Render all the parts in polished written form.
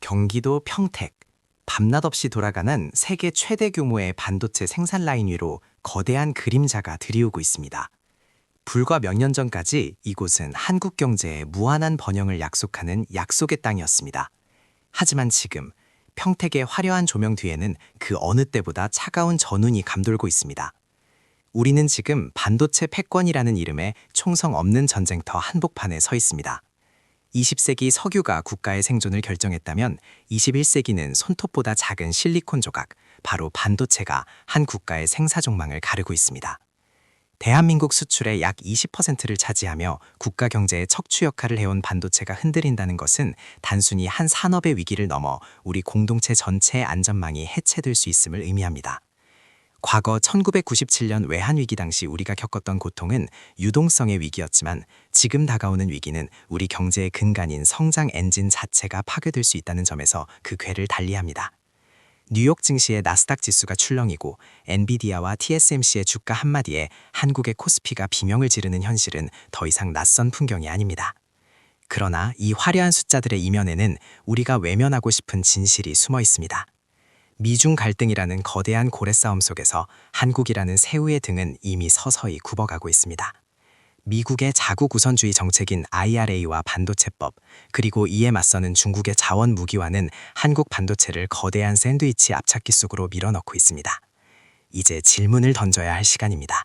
경기도 평택, 밤낮 없이 돌아가는 세계 최대 규모의 반도체 생산 라인 위로 거대한 그림자가 들이우고 있습니다. 불과 몇 년 전까지 이곳은 한국 경제의 무한한 번영을 약속하는 약속의 땅이었습니다. 하지만 지금 평택의 화려한 조명 뒤에는 그 어느 때보다 차가운 전운이 감돌고 있습니다. 우리는 지금 반도체 패권이라는 이름의 총성 없는 전쟁터 한복판에 서 있습니다. 20세기 석유가 국가의 생존을 결정했다면 21세기는 손톱보다 작은 실리콘 조각, 바로 반도체가 한 국가의 생사종망을 가르고 있습니다. 대한민국 수출의 약 20%를 차지하며 국가 경제의 척추 역할을 해온 반도체가 흔들린다는 것은 단순히 한 산업의 위기를 넘어 우리 공동체 전체의 안전망이 해체될 수 있음을 의미합니다. 과거 1997년 외환위기 당시 우리가 겪었던 고통은 유동성의 위기였지만 지금 다가오는 위기는 우리 경제의 근간인 성장 엔진 자체가 파괴될 수 있다는 점에서 그 궤를 달리합니다. 뉴욕 증시의 나스닥 지수가 출렁이고 엔비디아와 TSMC의 주가 한마디에 한국의 코스피가 비명을 지르는 현실은 더 이상 낯선 풍경이 아닙니다. 그러나 이 화려한 숫자들의 이면에는 우리가 외면하고 싶은 진실이 숨어 있습니다. 미중 갈등이라는 거대한 고래싸움 속에서 한국이라는 새우의 등은 이미 서서히 굽어가고 있습니다. 미국의 자국 우선주의 정책인 IRA와 반도체법, 그리고 이에 맞서는 중국의 자원 무기화는 한국 반도체를 거대한 샌드위치 앞찾기 속으로 밀어넣고 있습니다. 이제 질문을 던져야 할 시간입니다.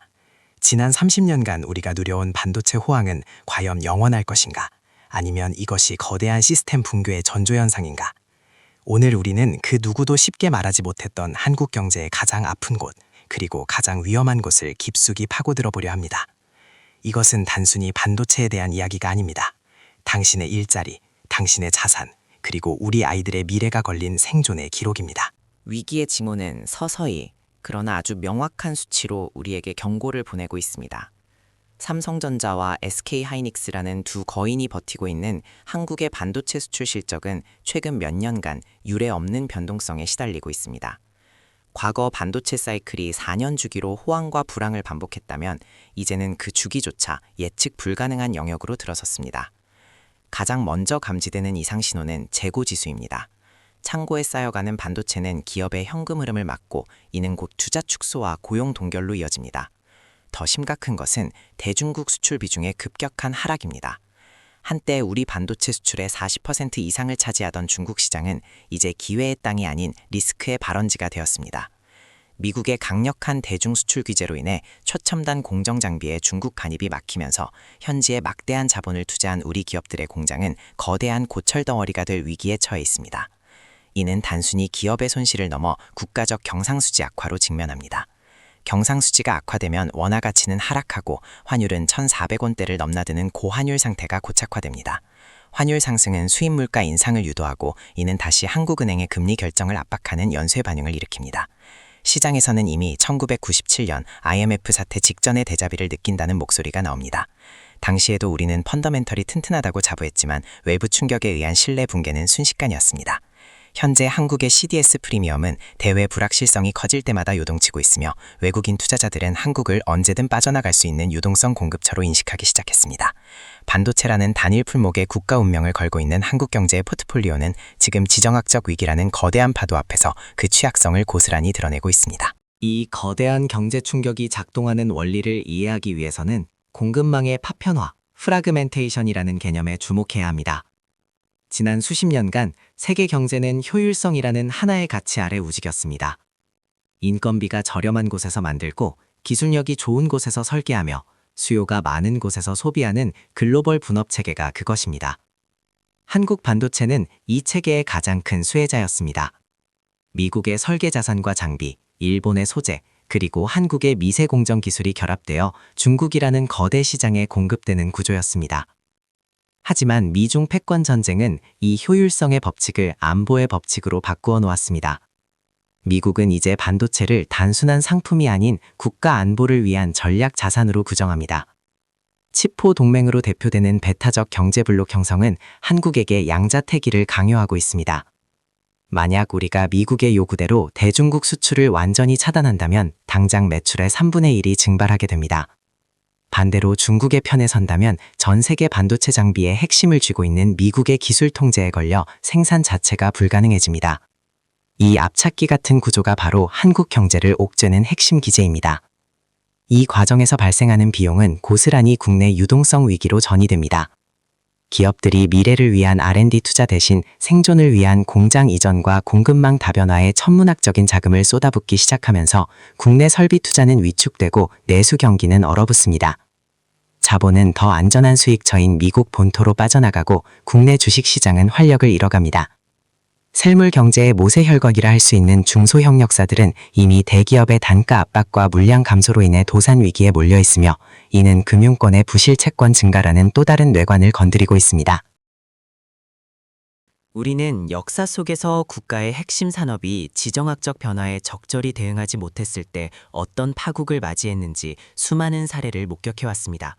지난 30년간 우리가 누려온 반도체 호황은 과연 영원할 것인가? 아니면 이것이 거대한 시스템 붕괴의 전조현상인가? 오늘 우리는 그 누구도 쉽게 말하지 못했던 한국 경제의 가장 아픈 곳, 그리고 가장 위험한 곳을 깊숙이 파고들어 보려 합니다. 이것은 단순히 반도체에 대한 이야기가 아닙니다. 당신의 일자리, 당신의 자산, 그리고 우리 아이들의 미래가 걸린 생존의 기록입니다. 위기의 징후는 서서히, 그러나 아주 명확한 수치로 우리에게 경고를 보내고 있습니다. 삼성전자와 SK하이닉스라는 두 거인이 버티고 있는 한국의 반도체 수출 실적은 최근 몇 년간 유례 없는 변동성에 시달리고 있습니다. 과거 반도체 사이클이 4년 주기로 호황과 불황을 반복했다면 이제는 그 주기조차 예측 불가능한 영역으로 들어섰습니다. 가장 먼저 감지되는 이상 신호는 재고 지수입니다. 창고에 쌓여가는 반도체는 기업의 현금 흐름을 막고 이는 곧 투자 축소와 고용 동결로 이어집니다. 더 심각한 것은 대중국 수출 비중의 급격한 하락입니다. 한때 우리 반도체 수출의 40% 이상을 차지하던 중국 시장은 이제 기회의 땅이 아닌 리스크의 발원지가 되었습니다. 미국의 강력한 대중 수출 규제로 인해 최첨단 공정 장비의 중국 반입이 막히면서 현지에 막대한 자본을 투자한 우리 기업들의 공장은 거대한 고철 덩어리가 될 위기에 처해 있습니다. 이는 단순히 기업의 손실을 넘어 국가적 경상수지 악화로 직면합니다. 경상수지가 악화되면 원화 가치는 하락하고 환율은 1,400원대를 넘나드는 고환율 상태가 고착화됩니다. 환율 상승은 수입 물가 인상을 유도하고 이는 다시 한국은행의 금리 결정을 압박하는 연쇄 반응을 일으킵니다. 시장에서는 이미 1997년 IMF 사태 직전의 대자비를 느낀다는 목소리가 나옵니다. 당시에도 우리는 펀더멘털이 튼튼하다고 자부했지만 외부 충격에 의한 신뢰 붕괴는 순식간이었습니다. 현재 한국의 CDS 프리미엄은 대외 불확실성이 커질 때마다 요동치고 있으며 외국인 투자자들은 한국을 언제든 빠져나갈 수 있는 유동성 공급처로 인식하기 시작했습니다. 반도체라는 단일 품목의 국가 운명을 걸고 있는 한국 경제의 포트폴리오는 지금 지정학적 위기라는 거대한 파도 앞에서 그 취약성을 고스란히 드러내고 있습니다. 이 거대한 경제 충격이 작동하는 원리를 이해하기 위해서는 공급망의 파편화, 프라그멘테이션이라는 개념에 주목해야 합니다. 지난 수십 년간 세계 경제는 효율성이라는 하나의 가치 아래 움직였습니다. 인건비가 저렴한 곳에서 만들고 기술력이 좋은 곳에서 설계하며 수요가 많은 곳에서 소비하는 글로벌 분업 체계가 그것입니다. 한국 반도체는 이 체계의 가장 큰 수혜자였습니다. 미국의 설계 자산과 장비, 일본의 소재, 그리고 한국의 미세 공정 기술이 결합되어 중국이라는 거대 시장에 공급되는 구조였습니다. 하지만 미중 패권 전쟁은 이 효율성의 법칙을 안보의 법칙으로 바꾸어 놓았습니다. 미국은 이제 반도체를 단순한 상품이 아닌 국가 안보를 위한 전략 자산으로 규정합니다. 치포 동맹으로 대표되는 배타적 경제 블록 형성은 한국에게 양자태기를 강요하고 있습니다. 만약 우리가 미국의 요구대로 대중국 수출을 완전히 차단한다면 당장 매출의 3분의 1이 증발하게 됩니다. 반대로 중국의 편에 선다면 전 세계 반도체 장비의 핵심을 쥐고 있는 미국의 기술 통제에 걸려 생산 자체가 불가능해집니다. 이 앞찾기 같은 구조가 바로 한국 경제를 옥죄는 핵심 기제입니다. 이 과정에서 발생하는 비용은 고스란히 국내 유동성 위기로 전이됩니다. 기업들이 미래를 위한 R&D 투자 대신 생존을 위한 공장 이전과 공급망 다변화에 천문학적인 자금을 쏟아붓기 시작하면서 국내 설비 투자는 위축되고 내수 경기는 얼어붙습니다. 자본은 더 안전한 수익처인 미국 본토로 빠져나가고 국내 주식시장은 활력을 잃어갑니다. 셀물 경제의 모세혈관이라 할 수 있는 중소형력사들은 이미 대기업의 단가 압박과 물량 감소로 인해 도산 위기에 몰려 있으며 이는 금융권의 부실 채권 증가라는 또 다른 뇌관을 건드리고 있습니다. 우리는 역사 속에서 국가의 핵심 산업이 지정학적 변화에 적절히 대응하지 못했을 때 어떤 파국을 맞이했는지 수많은 사례를 목격해왔습니다.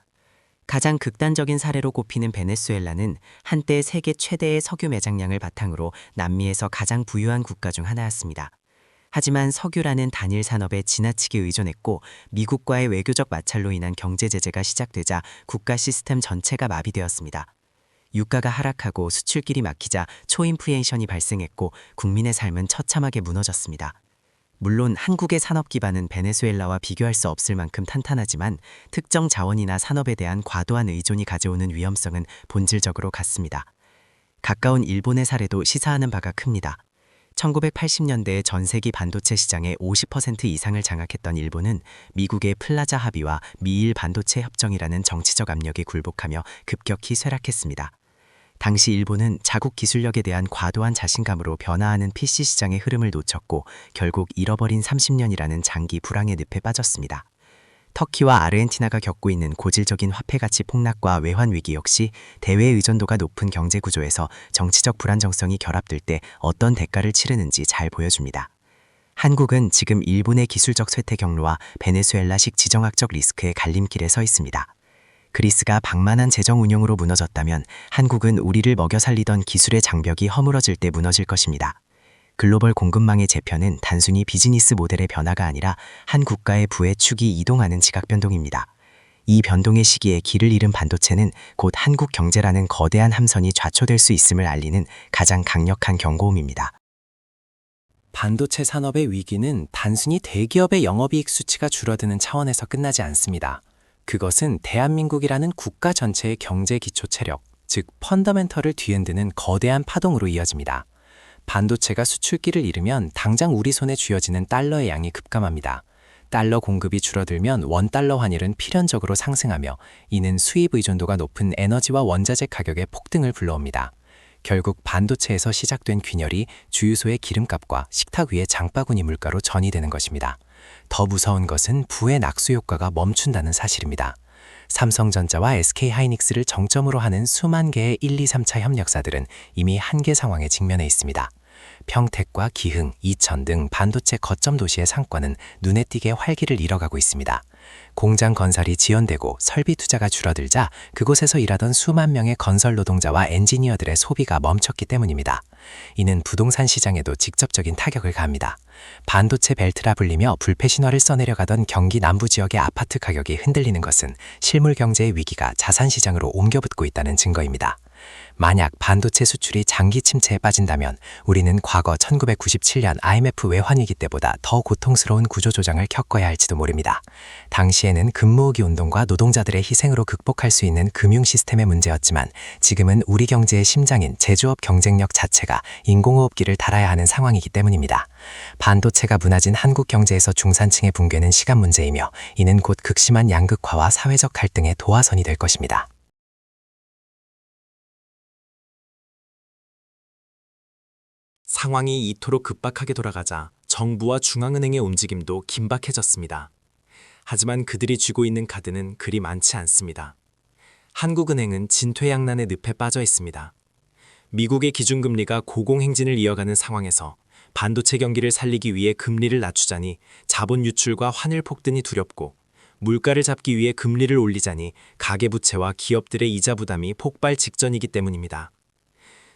가장 극단적인 사례로 꼽히는 베네수엘라는 한때 세계 최대의 석유 매장량을 바탕으로 남미에서 가장 부유한 국가 중 하나였습니다. 하지만 석유라는 단일 산업에 지나치게 의존했고 미국과의 외교적 마찰로 인한 경제 제재가 시작되자 국가 시스템 전체가 마비되었습니다. 유가가 하락하고 수출길이 막히자 초인플레이션이 발생했고 국민의 삶은 처참하게 무너졌습니다. 물론 한국의 산업 기반은 베네수엘라와 비교할 수 없을 만큼 탄탄하지만 특정 자원이나 산업에 대한 과도한 의존이 가져오는 위험성은 본질적으로 같습니다. 가까운 일본의 사례도 시사하는 바가 큽니다. 1980년대에 전 세계 반도체 시장의 50% 이상을 장악했던 일본은 미국의 플라자 합의와 미일 반도체 협정이라는 정치적 압력에 굴복하며 급격히 쇠락했습니다. 당시 일본은 자국 기술력에 대한 과도한 자신감으로 변화하는 PC 시장의 흐름을 놓쳤고 결국 잃어버린 30년이라는 장기 불황의 늪에 빠졌습니다. 터키와 아르헨티나가 겪고 있는 고질적인 화폐 가치 폭락과 외환 위기 역시 대외 의존도가 높은 경제 구조에서 정치적 불안정성이 결합될 때 어떤 대가를 치르는지 잘 보여줍니다. 한국은 지금 일본의 기술적 쇠퇴 경로와 베네수엘라식 지정학적 리스크의 갈림길에 서 있습니다. 그리스가 방만한 재정 운영으로 무너졌다면 한국은 우리를 먹여 살리던 기술의 장벽이 허물어질 때 무너질 것입니다. 글로벌 공급망의 재편은 단순히 비즈니스 모델의 변화가 아니라 한 국가의 부의 축이 이동하는 지각 변동입니다. 이 변동의 시기에 길을 잃은 반도체는 곧 한국 경제라는 거대한 함선이 좌초될 수 있음을 알리는 가장 강력한 경고음입니다. 반도체 산업의 위기는 단순히 대기업의 영업이익 수치가 줄어드는 차원에서 끝나지 않습니다. 그것은 대한민국이라는 국가 전체의 경제 기초 체력, 즉 펀더멘털을 뒤흔드는 거대한 파동으로 이어집니다. 반도체가 수출길을 잃으면 당장 우리 손에 쥐어지는 달러의 양이 급감합니다. 달러 공급이 줄어들면 원달러 환율은 필연적으로 상승하며 이는 수입 의존도가 높은 에너지와 원자재 가격의 폭등을 불러옵니다. 결국 반도체에서 시작된 균열이 주유소의 기름값과 식탁 위의 장바구니 물가로 전이되는 것입니다. 더 무서운 것은 부의 낙수 효과가 멈춘다는 사실입니다. 삼성전자와 SK하이닉스를 정점으로 하는 수만 개의 1, 2, 3차 협력사들은 이미 한계 상황에 직면해 있습니다. 평택과 기흥, 이천 등 반도체 거점 도시의 상권은 눈에 띄게 활기를 잃어가고 있습니다. 공장 건설이 지연되고 설비 투자가 줄어들자 그곳에서 일하던 수만 명의 건설 노동자와 엔지니어들의 소비가 멈췄기 때문입니다. 이는 부동산 시장에도 직접적인 타격을 가합니다. 반도체 벨트라 불리며 불패신화를 써내려가던 경기 남부 지역의 아파트 가격이 흔들리는 것은 실물 경제의 위기가 자산 시장으로 옮겨붙고 있다는 증거입니다. 만약 반도체 수출이 장기 침체에 빠진다면 우리는 과거 1997년 IMF 외환위기 때보다 더 고통스러운 구조조정을 겪어야 할지도 모릅니다. 당시에는 근무후기 운동과 노동자들의 희생으로 극복할 수 있는 금융 시스템의 문제였지만 지금은 우리 경제의 심장인 제조업 경쟁력 자체가 인공호흡기를 달아야 하는 상황이기 때문입니다. 반도체가 무너진 한국 경제에서 중산층의 붕괴는 시간 문제이며 이는 곧 극심한 양극화와 사회적 갈등의 도화선이 될 것입니다. 상황이 이토록 급박하게 돌아가자 정부와 중앙은행의 움직임도 긴박해졌습니다. 하지만 그들이 쥐고 있는 카드는 그리 많지 않습니다. 한국은행은 진퇴양난의 늪에 빠져 있습니다. 미국의 기준금리가 고공행진을 이어가는 상황에서 반도체 경기를 살리기 위해 금리를 낮추자니 자본 유출과 환율 폭등이 두렵고 물가를 잡기 위해 금리를 올리자니 가계부채와 기업들의 이자 부담이 폭발 직전이기 때문입니다.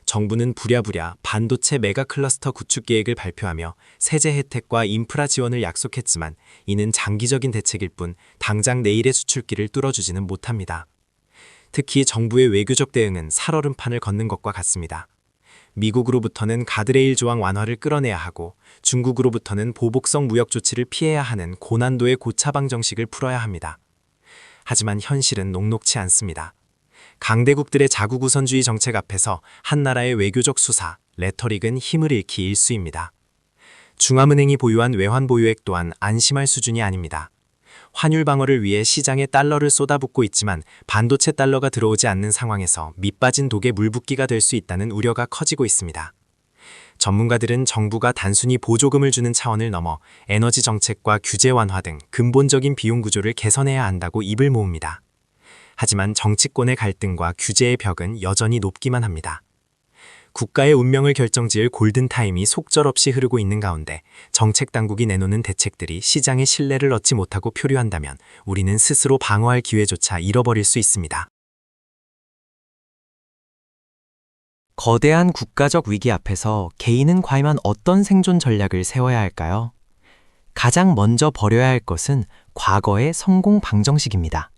정부는 부랴부랴 반도체 메가 클러스터 구축 계획을 발표하며 세제 혜택과 인프라 지원을 약속했지만 이는 장기적인 대책일 뿐 당장 내일의 수출길을 뚫어주지는 못합니다. 특히 정부의 외교적 대응은 살얼음판을 걷는 것과 같습니다. 미국으로부터는 가드레일 조항 완화를 끌어내야 하고 중국으로부터는 보복성 무역 조치를 피해야 하는 고난도의 고차방 정식을 풀어야 합니다. 하지만 현실은 녹록치 않습니다. 강대국들의 자국 우선주의 정책 앞에서 한 나라의 외교적 수사, 레터릭은 힘을 잃기 일쑤입니다. 중앙은행이 보유한 외환 보유액 또한 안심할 수준이 아닙니다. 환율 방어를 위해 시장에 달러를 쏟아붓고 있지만 반도체 달러가 들어오지 않는 상황에서 밑빠진 독에 물붓기가 될 수 있다는 우려가 커지고 있습니다. 전문가들은 정부가 단순히 보조금을 주는 차원을 넘어 에너지 정책과 규제 완화 등 근본적인 비용 구조를 개선해야 한다고 입을 모읍니다. 하지만 정치권의 갈등과 규제의 벽은 여전히 높기만 합니다. 국가의 운명을 결정지을 골든타임이 속절없이 흐르고 있는 가운데 정책 당국이 내놓는 대책들이 시장의 신뢰를 얻지 못하고 표류한다면 우리는 스스로 방어할 기회조차 잃어버릴 수 있습니다. 거대한 국가적 위기 앞에서 개인은 과연 어떤 생존 전략을 세워야 할까요? 가장 먼저 버려야 할 것은 과거의 성공 방정식입니다.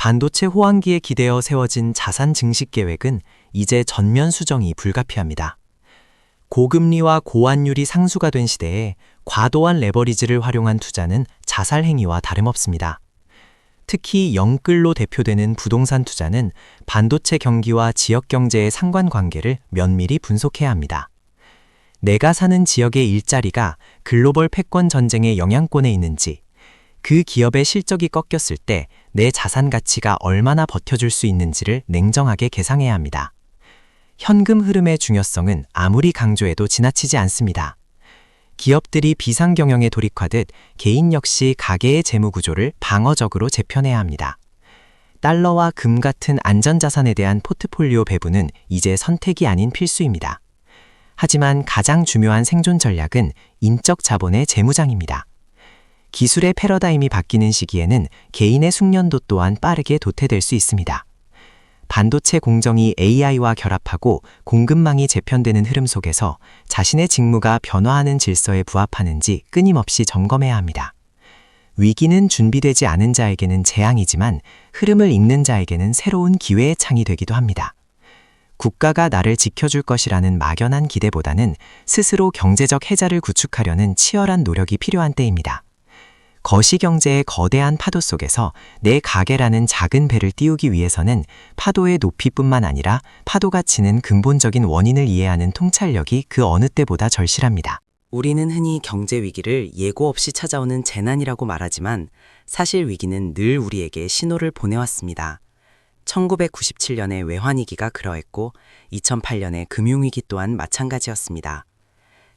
반도체 호황기에 기대어 세워진 자산 증식 계획은 이제 전면 수정이 불가피합니다. 고금리와 고환율이 상수가 된 시대에 과도한 레버리지를 활용한 투자는 자살 행위와 다름없습니다. 특히 영끌로 대표되는 부동산 투자는 반도체 경기와 지역 경제의 상관관계를 면밀히 분석해야 합니다. 내가 사는 지역의 일자리가 글로벌 패권 전쟁의 영향권에 있는지, 그 기업의 실적이 꺾였을 때 내 자산 가치가 얼마나 버텨줄 수 있는지를 냉정하게 계상해야 합니다. 현금 흐름의 중요성은 아무리 강조해도 지나치지 않습니다. 기업들이 비상경영에 돌입하듯 개인 역시 가계의 재무 구조를 방어적으로 재편해야 합니다. 달러와 금 같은 안전자산에 대한 포트폴리오 배분은 이제 선택이 아닌 필수입니다. 하지만 가장 중요한 생존 전략은 인적 자본의 재무장입니다. 기술의 패러다임이 바뀌는 시기에는 개인의 숙련도 또한 빠르게 도태될 수 있습니다. 반도체 공정이 AI와 결합하고 공급망이 재편되는 흐름 속에서 자신의 직무가 변화하는 질서에 부합하는지 끊임없이 점검해야 합니다. 위기는 준비되지 않은 자에게는 재앙이지만 흐름을 읽는 자에게는 새로운 기회의 창이 되기도 합니다. 국가가 나를 지켜줄 것이라는 막연한 기대보다는 스스로 경제적 해자를 구축하려는 치열한 노력이 필요한 때입니다. 거시경제의 거대한 파도 속에서 내 가게라는 작은 배를 띄우기 위해서는 파도의 높이뿐만 아니라 파도가 치는 근본적인 원인을 이해하는 통찰력이 그 어느 때보다 절실합니다. 우리는 흔히 경제 위기를 예고 없이 찾아오는 재난이라고 말하지만 사실 위기는 늘 우리에게 신호를 보내왔습니다. 1997년의 외환위기가 그러했고 2008년의 금융위기 또한 마찬가지였습니다.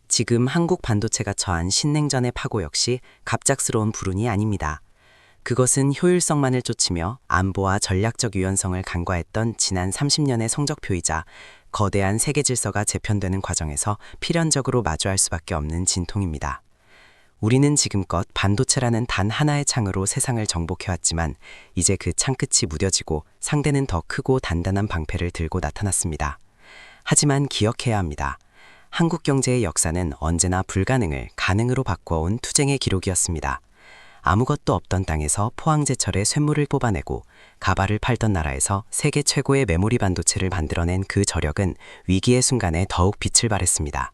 지금 한국 반도체가 처한 신냉전의 파고 역시 갑작스러운 불운이 아닙니다. 그것은 효율성만을 쫓으며 안보와 전략적 유연성을 간과했던 지난 30년의 성적표이자 거대한 세계 질서가 재편되는 과정에서 필연적으로 마주할 수밖에 없는 진통입니다. 우리는 지금껏 반도체라는 단 하나의 창으로 세상을 정복해왔지만 이제 그 창끝이 무뎌지고 상대는 더 크고 단단한 방패를 들고 나타났습니다. 하지만 기억해야 합니다. 한국 경제의 역사는 언제나 불가능을 가능으로 바꾸어온 투쟁의 기록이었습니다. 아무것도 없던 땅에서 포항제철의 쇳물을 뽑아내고 가발을 팔던 나라에서 세계 최고의 메모리 반도체를 만들어낸 그 저력은 위기의 순간에 더욱 빛을 발했습니다.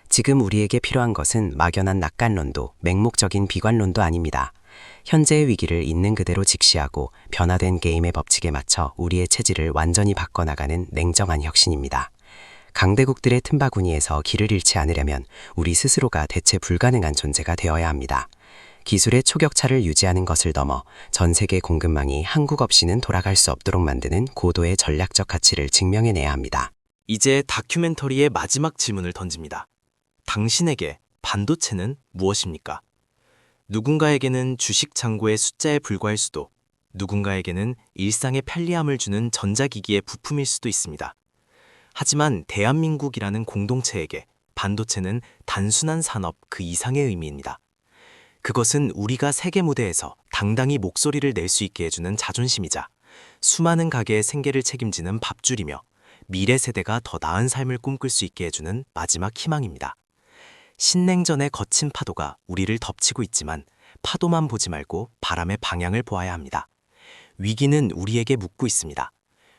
지금 우리에게 필요한 것은 막연한 낙관론도 맹목적인 비관론도 아닙니다. 현재의 위기를 있는 그대로 직시하고 변화된 게임의 법칙에 맞춰 우리의 체질을 완전히 바꿔나가는 냉정한 혁신입니다. 강대국들의 틈바구니에서 길을 잃지 않으려면 우리 스스로가 대체 불가능한 존재가 되어야 합니다. 기술의 초격차를 유지하는 것을 넘어 전 세계 공급망이 한국 없이는 돌아갈 수 없도록 만드는 고도의 전략적 가치를 증명해내야 합니다. 이제 다큐멘터리의 마지막 질문을 던집니다. 당신에게 반도체는 무엇입니까? 누군가에게는 주식 창고의 숫자에 불과할 수도, 누군가에게는 일상의 편리함을 주는 전자기기의 부품일 수도 있습니다. 하지만 대한민국이라는 공동체에게 반도체는 단순한 산업 그 이상의 의미입니다. 그것은 우리가 세계 무대에서 당당히 목소리를 낼 수 있게 해주는 자존심이자 수많은 가게의 생계를 책임지는 밥줄이며 미래 세대가 더 나은 삶을 꿈꿀 수 있게 해주는 마지막 희망입니다. 신냉전의 거친 파도가 우리를 덮치고 있지만 파도만 보지 말고 바람의 방향을 보아야 합니다. 위기는 우리에게 묻고 있습니다.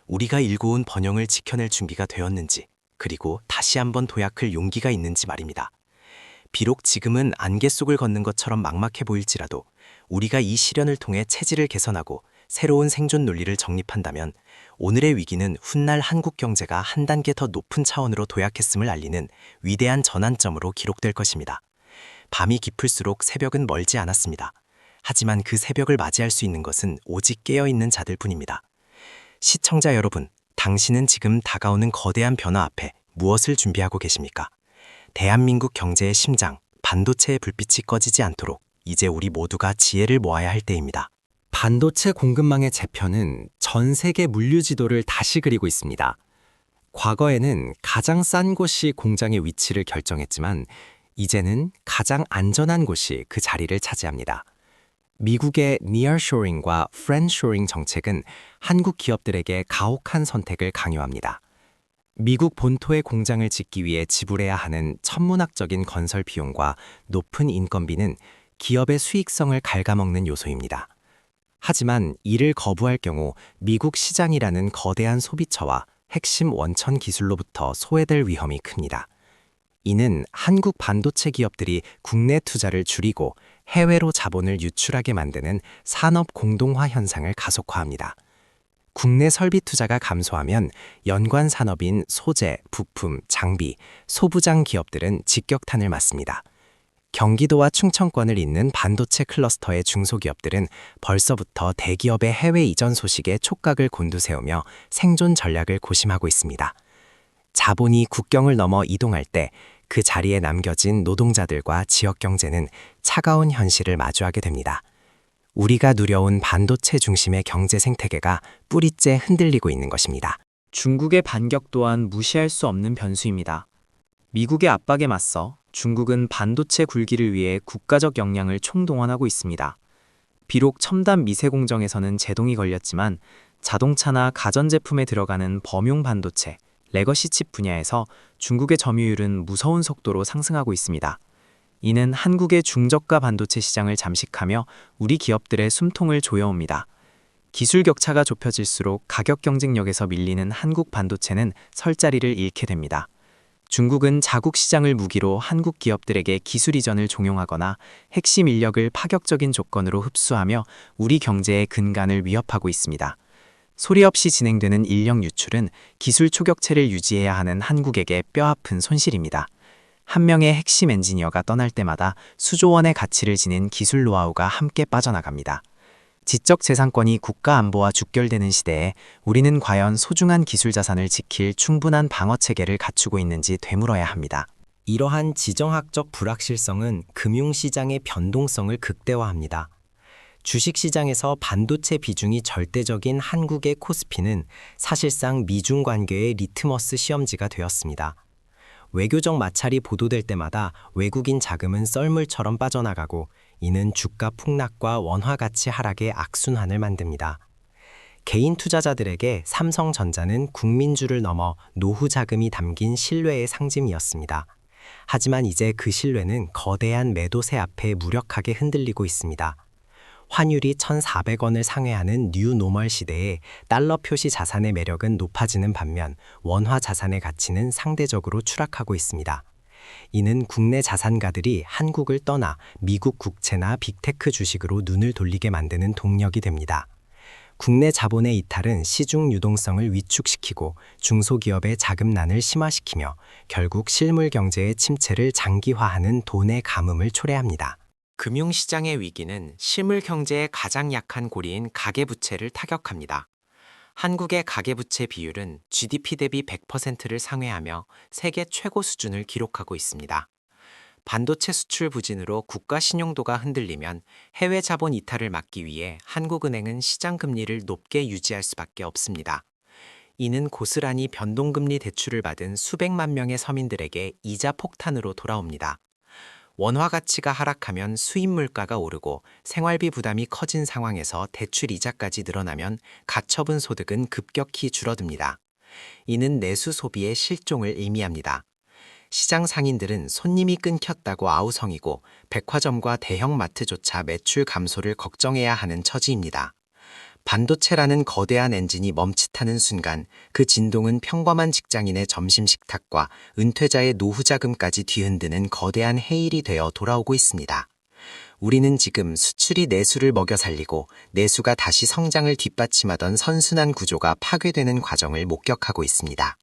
우리가 일궈온 번영을 지켜낼 준비가 되었는지, 그리고 다시 한번 도약할 용기가 있는지 말입니다. 비록 지금은 안개 속을 걷는 것처럼 막막해 보일지라도 우리가 이 시련을 통해 체질을 개선하고 새로운 생존 논리를 정립한다면 오늘의 위기는 훗날 한국 경제가 한 단계 더 높은 차원으로 도약했음을 알리는 위대한 전환점으로 기록될 것입니다. 밤이 깊을수록 새벽은 멀지 않았습니다. 하지만 그 새벽을 맞이할 수 있는 것은 오직 깨어있는 자들 뿐입니다. 시청자 여러분, 당신은 지금 다가오는 거대한 변화 앞에 무엇을 준비하고 계십니까? 대한민국 경제의 심장, 반도체의 불빛이 꺼지지 않도록 이제 우리 모두가 지혜를 모아야 할 때입니다. 반도체 공급망의 재편은 전 세계 물류 지도를 다시 그리고 있습니다. 과거에는 가장 싼 곳이 공장의 위치를 결정했지만 이제는 가장 안전한 곳이 그 자리를 차지합니다. 미국의 nearshoring과 friendshoring 정책은 한국 기업들에게 가혹한 선택을 강요합니다. 미국 본토의 공장을 짓기 위해 지불해야 하는 천문학적인 건설 비용과 높은 인건비는 기업의 수익성을 갉아먹는 요소입니다. 하지만 이를 거부할 경우 미국 시장이라는 거대한 소비처와 핵심 원천 기술로부터 소외될 위험이 큽니다. 이는 한국 반도체 기업들이 국내 투자를 줄이고 해외로 자본을 유출하게 만드는 산업 공동화 현상을 가속화합니다. 국내 설비 투자가 감소하면 연관 산업인 소재, 부품, 장비, 소부장 기업들은 직격탄을 맞습니다. 경기도와 충청권을 잇는 반도체 클러스터의 중소기업들은 벌써부터 대기업의 해외 이전 소식에 촉각을 곤두세우며 생존 전략을 고심하고 있습니다. 자본이 국경을 넘어 이동할 때 그 자리에 남겨진 노동자들과 지역 경제는 차가운 현실을 마주하게 됩니다. 우리가 누려온 반도체 중심의 경제 생태계가 뿌리째 흔들리고 있는 것입니다. 중국의 반격 또한 무시할 수 없는 변수입니다. 미국의 압박에 맞서 중국은 반도체 굴기를 위해 국가적 역량을 총동원하고 있습니다. 비록 첨단 미세 공정에서는 제동이 걸렸지만 자동차나 가전제품에 들어가는 범용 반도체, 레거시 칩 분야에서 중국의 점유율은 무서운 속도로 상승하고 있습니다. 이는 한국의 중저가 반도체 시장을 잠식하며 우리 기업들의 숨통을 조여옵니다. 기술 격차가 좁혀질수록 가격 경쟁력에서 밀리는 한국 반도체는 설 자리를 잃게 됩니다. 중국은 자국 시장을 무기로 한국 기업들에게 기술 이전을 종용하거나 핵심 인력을 파격적인 조건으로 흡수하며 우리 경제의 근간을 위협하고 있습니다. 소리 없이 진행되는 인력 유출은 기술 초격체를 유지해야 하는 한국에게 뼈아픈 손실입니다. 한 명의 핵심 엔지니어가 떠날 때마다 수조 원의 가치를 지닌 기술 노하우가 함께 빠져나갑니다. 지적 재산권이 국가 안보와 직결되는 시대에 우리는 과연 소중한 기술 자산을 지킬 충분한 방어 체계를 갖추고 있는지 되물어야 합니다. 이러한 지정학적 불확실성은 금융시장의 변동성을 극대화합니다. 주식시장에서 반도체 비중이 절대적인 한국의 코스피는 사실상 미중 관계의 리트머스 시험지가 되었습니다. 외교적 마찰이 보도될 때마다 외국인 자금은 썰물처럼 빠져나가고 이는 주가 폭락과 원화 가치 하락의 악순환을 만듭니다. 개인 투자자들에게 삼성전자는 국민주를 넘어 노후 자금이 담긴 신뢰의 상징이었습니다. 하지만 이제 그 신뢰는 거대한 매도세 앞에 무력하게 흔들리고 있습니다. 환율이 1,400원을 상회하는 뉴 노멀 시대에 달러 표시 자산의 매력은 높아지는 반면 원화 자산의 가치는 상대적으로 추락하고 있습니다. 이는 국내 자산가들이 한국을 떠나 미국 국채나 빅테크 주식으로 눈을 돌리게 만드는 동력이 됩니다. 국내 자본의 이탈은 시중 유동성을 위축시키고 중소기업의 자금난을 심화시키며 결국 실물 경제의 침체를 장기화하는 돈의 가뭄을 초래합니다. 금융시장의 위기는 실물 경제의 가장 약한 고리인 가계부채를 타격합니다. 한국의 가계부채 비율은 GDP 대비 100%를 상회하며 세계 최고 수준을 기록하고 있습니다. 반도체 수출 부진으로 국가 신용도가 흔들리면 해외 자본 이탈을 막기 위해 한국은행은 시장 금리를 높게 유지할 수밖에 없습니다. 이는 고스란히 변동금리 대출을 받은 수백만 명의 서민들에게 이자 폭탄으로 돌아옵니다. 원화 가치가 하락하면 수입 물가가 오르고 생활비 부담이 커진 상황에서 대출 이자까지 늘어나면 가처분 소득은 급격히 줄어듭니다. 이는 내수 소비의 실종을 의미합니다. 시장 상인들은 손님이 끊겼다고 아우성이고 백화점과 대형 마트조차 매출 감소를 걱정해야 하는 처지입니다. 반도체라는 거대한 엔진이 멈칫하는 순간 그 진동은 평범한 직장인의 점심 식탁과 은퇴자의 노후 자금까지 뒤흔드는 거대한 해일이 되어 돌아오고 있습니다. 우리는 지금 수출이 내수를 먹여 살리고 내수가 다시 성장을 뒷받침하던 선순환 구조가 파괴되는 과정을 목격하고 있습니다.